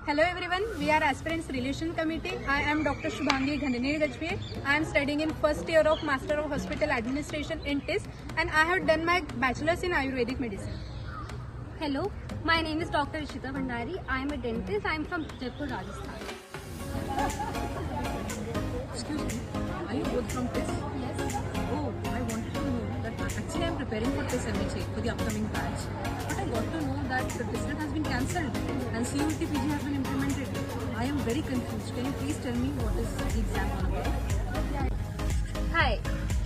Hello everyone, we are Aspirants Relation Committee. I am Dr. Shubhangi Ghandane Gajpie. I am studying in first year of Master of Hospital Administration in TIS and I have done my bachelor's in Ayurvedic medicine. Hello, my name is Dr. Ishita Bhandari. I am a dentist. I am from Jaipur, Rajasthan. Excuse me, are you both from TIS? Yes. Oh, I wanted to know that actually I am preparing for TIS MHA for the upcoming batch. But I got to know that the TISLET has been cancelled and CUT PG has been implemented. I am very confused. Can you please tell me what is the exam all about? Hi.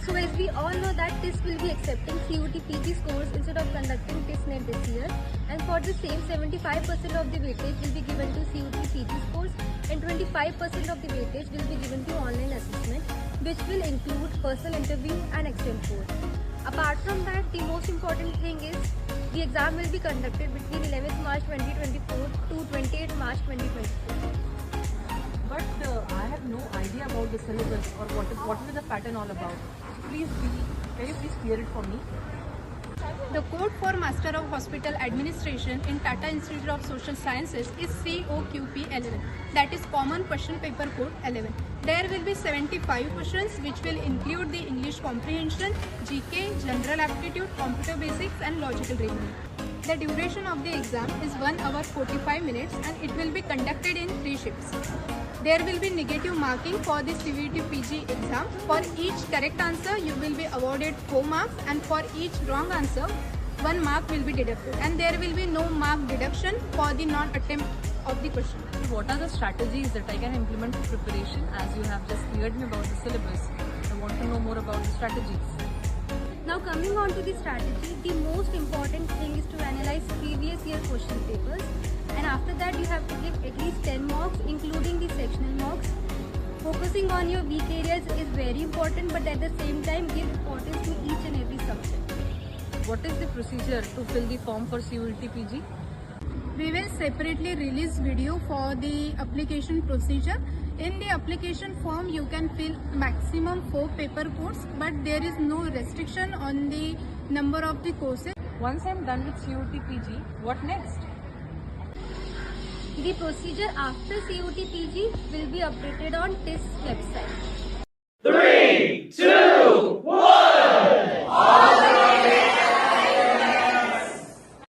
So as we all know that TIS will be accepting CUT PG scores instead of conducting TIS NET this year, and for the same 75% of the weightage will be given to CUT PG scores and 25% of the weightage will be given to online assessment, which will include personal interview and exam code. Apart from that, the most important thing is the exam will be conducted between 11th March 2024 to 28th March 2024. But I have no idea about the syllabus or what is the pattern all about. Can you please clear it for me? The code for Master of Hospital Administration in Tata Institute of Social Sciences is COQP 11. That is Common Question Paper Code 11. There will be 75 questions which will include the English comprehension, GK, general aptitude, computer basics and logical reasoning. The duration of the exam is 1 hour 45 minutes and it will be conducted in 3 shifts. There will be negative marking for the CUT PG exam. For each correct answer, you will be awarded 4 marks and for each wrong answer, 1 mark will be deducted. And there will be no mark deduction for the non-attempt of the question. What are the strategies that I can implement for preparation as you have just cleared me about the syllabus? I want to know more about the strategies. Now coming on to the strategy, the most important thing is to analyze previous year question papers, and after that you have to give at least 10 marks including the sectional marks. Focusing on your weak areas is very important, but at the same time give importance to each and every subject. What is the procedure to fill the form for CUT PG? We will separately release video for the application procedure. In the application form, you can fill maximum 4 paper codes, but there is no restriction on the number of the courses. Once I am done with CUT PG, what next? The procedure after CUT PG will be updated on TIS website. 3, 2,